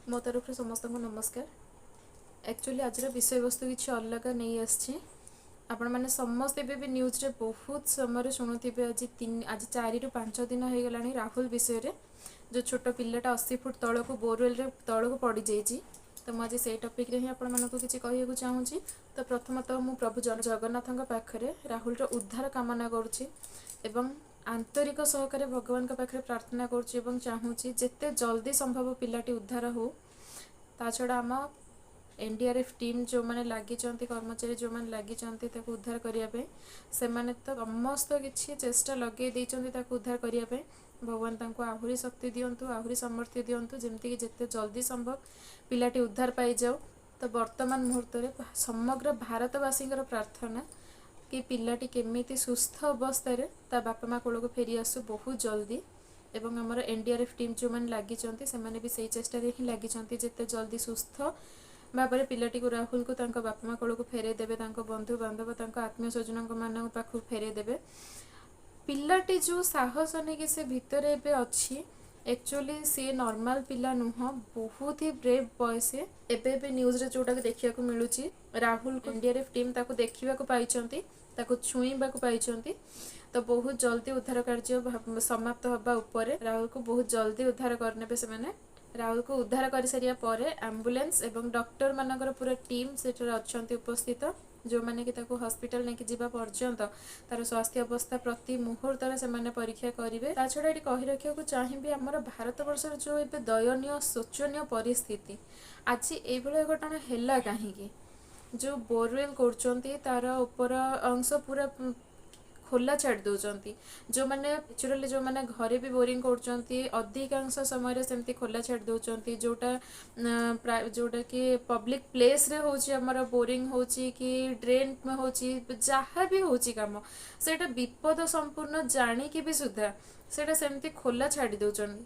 मो तरफ समस्त को नमस्कार। एक्चुअली आज विषय वस्तु किसी अलग नहीं आसी। आपण मैंने समस्ते भी न्यूज रे बहुत समय शुणुवे आज 4 ରୁ 5 दिन हो गला राहुल विषय रे जो छोट पिलाटा 80 फुट तल को बोरवेल रे तल को पड़ जाइए। तो मुझे से टपिक रे ही आपण मानक किसी कहू चाहूँगी। तो प्रथमतः मु प्रभु जगन्नाथ पाखे राहुल रो उद्धार कामना करुच्ची एवं आंतरिक सहकारे भगवान पाखे प्रार्थना करुच्ची एवं चाहूँगी जिते जल्दी संभव पिलाटी उद्धार हो। ता छड़ा आम एनडीआरएफ टीम जो मैंने लगी कर्मचारी जो मैंने लगी उद्धार करने से मैंने तो समस्त किसी चेष्टा लगे उद्धार करने। भगवान तांको आहुरी शक्ति दिंतु आहुरी सामर्थ्य दिंतु जमती जिते जल्दी संभव पिलाटी उद्धार पाई जाओ। तो वर्तमान मुहूर्त में समग्र भारतवासी प्रार्थना कि पिलाटी केमिति सुस्थ अवस्था ता बापा माँ कोल को फेरी आसु बहुत जल्दी। एवं आमर एनडीआरएफ टीम जो मैंने लगी से मैंने भी सही चेष्टा ही लगी जिते जल्दी सुस्थ भाव में पिलाटी को राहुल को बापा माँ कोल को फेरे देवे बंधु बांधव आत्मीय स्वजन मान पाख फेरे देवे। पिलाटी जो साहस नहीं से भितर एबे अच्छी एक्चुअली सी नॉर्मल पिला नुह बहुत ही ब्रेव बॉय से एबे न्यूज रे जोटा देखा मिलूँ राहुल को एनडीआरएफ टीम ताको देखा पाई छुईबा पाई। तो बहुत जल्दी उद्धार कार्य समाप्त होगा उपरे राहुल को बहुत जल्दी उद्धार करने से मैंने राहुल को उद्धार कर सारिया परे एम्बुलेंस एवं डॉक्टर मानकर पूरा टीम से उपस्थित जो मैंने कि हॉस्पिटल नहीं जावा पर्यंत तार स्वास्थ्य अवस्था प्रति मुहूर्त से मैंने परीक्षा करेंगे। ता छड़ा ये कही रखा चाहिए आमर भारत वर्ष जो ए दयनीय शोचनीय परिस्थिति आज ये घटना है कहीं जो बोरवेल कर ऊपर अंश पूरा खोला छाड़ दौरान जो मैंने नेचुराली जो मैंने घरे भी बोरिंग अधिकांश समय सेमती खोला छाड़ दौरान जोटा कि पब्लिक प्लेस रे होची हमर बोरिंग होची कि ड्रेन में होची जहाँ भी होची काम से विपद संपूर्ण जानिकी भी सुधा से सेमती खोला छाड़ी दौरान।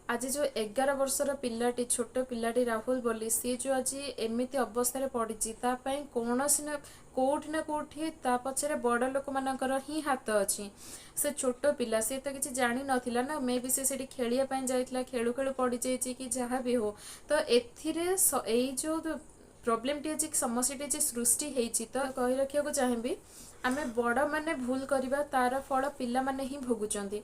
आज जो 11 वर्षर पिलाटी छोट पिलाटी राहुल बोली सी जो आज एमती अवस्था पड़ी कौन ना कौटि ना कौटि ता पछरे बड़ लोक मानकर ही हाथ अच्छी। से छोट पिला सी तो किसी जानी नथिला ना मे भी से खेलिया जाइतला खेलु खेलु पड़ी जाइए कि जहाँ भी हो। तो एथिरे जो प्रॉब्लम टी आज समस्या टी सृष्टि होती तो कही रखा चाहिए आम बड़ मैंने भूल करवा तार फल पिला माने ही भोगुचंदी।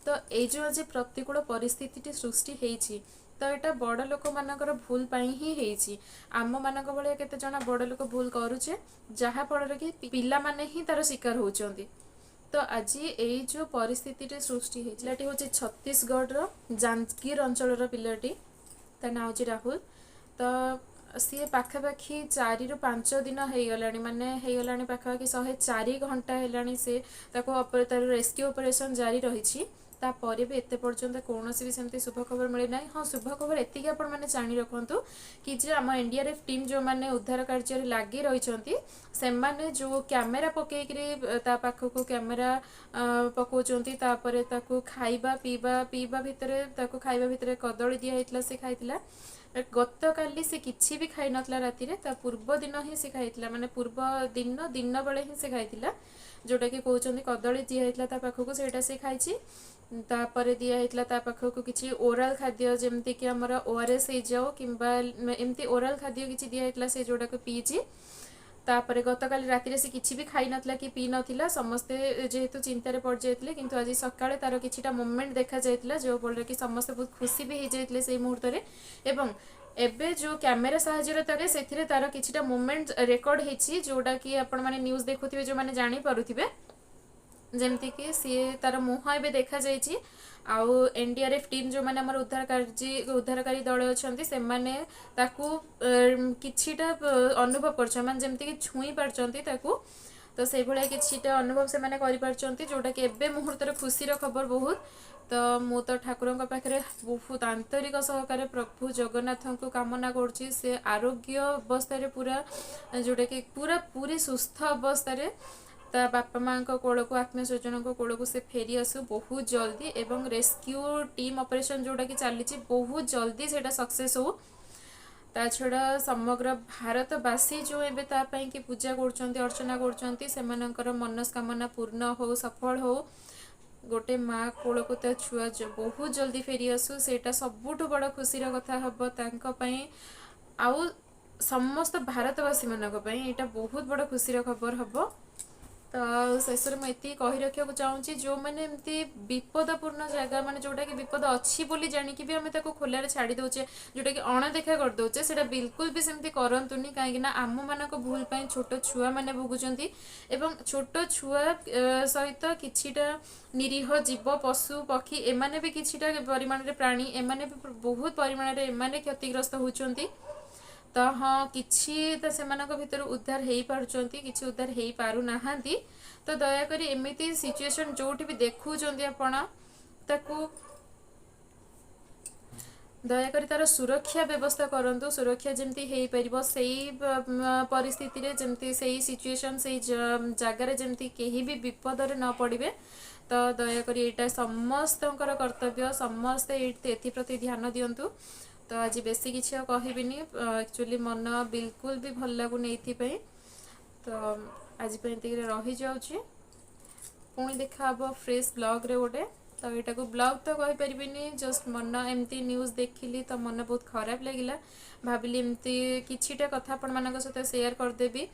तो ये जो आज प्रतिकूल परिस्थिति सृष्टि होती तो यहाँ बड़ लोक मानकर भूल पाई ही होती आम मानक भाया केते जना बड़ लोक भूल करुचे जहाँ फल कि पिला माने ही तार शिकार होचंदी। तो आज ये जो परिस्थिति सृष्टि पिलाटी हूँ छत्तीसगढ़ जांजगीर अंचल पिलाटी ता ना हूँ राहुल। तो सी पाखापाखि 4 ରୁ 5 दिन हो गला माने हो गला पाखापाखि 104 घंटा है से तार रेस्क्यू ऑपरेशन जारी रही तापर भी एत पर्यंत कौन भी सेमती शुभ खबर मिले ना। हाँ शुभ खबर एति आप मैंने जानी रखु कि आम एनडीआरएफ टीम जो मैंने उद्धार कार्य लगी रही से माने जो कैमेरा पकईकि पाखक कैमेरा पकाउं खाइबा पीवा पीवा भितर खाइबा भितर कदली दिखाई से खाई गत काली से किसी भी खाई नथला राति रे ता पूर्व दिन ही से खाई माने पूर्व दिन दिन बेले ही से खाई जोटा कि कहते कदली दिखाई पाखक से से खाई तापर दिखाई पाखक किसी ओराल खाद्य जमती कि आमर ओआरएस हो जाओ कि एमती ओराल खाद्य किसी दिखाई से जोटा को पीची तापर गत काली राति से किसी भी खाई नथला कि पी नथिला समस्ते जेहेतु चिंतार पड़ जाते किंतु आज सकाळे तार किछिटा मोमेंट देखा जाइतला जो फल कि समस्ते बहुत खुशी भी हो जाते से मुहूर्त एवं एबे जो कैमेरा साहाय्य तारे से तार किछिटा मोमेंट रेकर्ड होती जोटा कि आपण माने न्यूज देखुथिबे जो माने जानी पारुथिबे जमती कि सी तार मुह ए देखा जाइए आउ एनडीआरएफ टीम जो मैंने उद्धारकारी दल अच्छा से मैंने किछिटा अनुभव करमती कि छुई पार्टी तो से भाया किछिटा अनुभव से मैंने जोटा कि एबे मुहूर्त खुशी खबर बहुत। तो मु तो ठाकुर पाखे बहुत आंतरिक सहकार प्रभु जगन्नाथ को कामना करुँची से आरोग्य अवस्था पूरा जोटा कि पूरा पूरी सुस्थ अवस्था ता बापा माँ कोल को आत्मीय स्वजन कोल को से फेरी आसु बहुत जल्दी एवं रेस्क्यू टीम ऑपरेशन जोटा कि चली बहुत जल्दी से सक्सेस हो। ता छड़ा समग्र भारतवासी जो एवं कि पूजा कर अर्चना कर मनस्कामना पूर्ण हो सफल हो गोटे माँ कोल को ता छुआ बहुत जल्दी फेरी आसू सेटा सबुठु बड़ खुशीर कथा हम तांको पई आउ समस्त भारतवासी मानक पई एटा बहुत बड़ खुशीर खबर हम। तो शेष में ये कही रखा चाहूँगी जो मैंने एमती विपदपूर्ण जगह माने जोटा कि विपद अच्छी बोली जानिक भी आम खोलार छाड़ी दौचे जोटा कि अणदेखा करदे से बिल्कुल भी सेमती करतुनि कहीं आम मानक भूल पाई छोट छुआ मैंने भोगुंट एवं छोट छुआ सहित किछिटा निरीह जीव पशु पक्षी एमाने भी किछिटा परिमाण प्राणी एमाने भी बहुत परिमाण एमाने क्षतिग्रस्त होती। तो हाँ किसी तो सेमानक भितर उद्धार हो पार्टी किसी उद्धार हो पारु नाहांती। तो दयाकोरी एमिती सिचुएशन जोटी भी देखुचंती आपण ताकू दयाकोरी तार सुरक्षा व्यवस्था करंतु सुरक्षा जमती हो पारिबो सेही परिस्थिति रे जमती सेही सिचुएशन सेही जगार जमती केही भी विपद न पड़िबे। तो दयाकोरी एटा समस्तंकर कर्तव्य समस्ते एथि प्रति ध्यान दियंतु। तो आज बेसी किसी कहबिनी एक्चुअली मन बिल्कुल भी भल लगुनि एथिपाई। तो आज रही जाऊँ पुणी देखा हम फ्रेश ब्लॉग रे गोटे। तो यहाँ को ब्लॉग तो कहीपरि जस्ट मन एमती न्यूज़ देखिली तो मन बहुत खराब लगिला भाविली एमती किछिटा कथा आपण मान सहित शेयर करदेवी।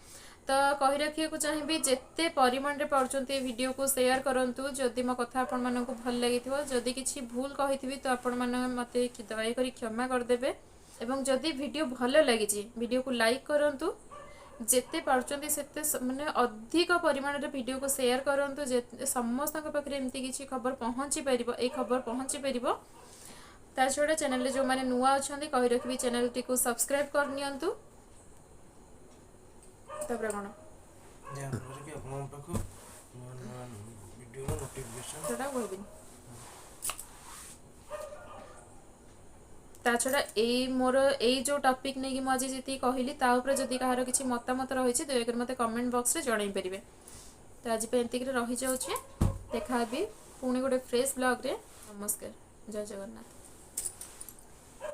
तो कही रखा चाहिए जिते परिमाण रे पार्चंती वीडियो को शेयर करंतु जदि मो कथा आपण मानक भल लगी जदि किसी भूल कही तो आपण माने मते दयाकोरी क्षमा करदेबे। एवं जदि वीडियो भल लगी वीडियो को लाइक करंतु जिते पार्चंती सेते माने अधिक परिमाण रे वीडियो को शेयर करंतु समस्त पाखे एमती किसी खबर पहुँची पारिबो ए खबर पहुँची पारिबो। ता छड़ा चैनल जो माने नुआ अछंती कही रखबी चैनल टी को सब्सक्राइब कर नियंतु। तापर कोन जे हमर के अपन पाखो वीडियो रो नोटिफिकेशन सेटा कहबी ता छड़ा ए मोर ए जो टॉपिक नै कि म आज जति कहली ता ऊपर जदि कहार किछि मतामत रहिछि दयाकर मते कमेंट बॉक्स रे जणाई परिबे। तो आज पे एंतिक रे रहि जाउछि देखा भी पुणी गोटे फ्रेश ब्लॉग रे। नमस्कार जय जगन्नाथ।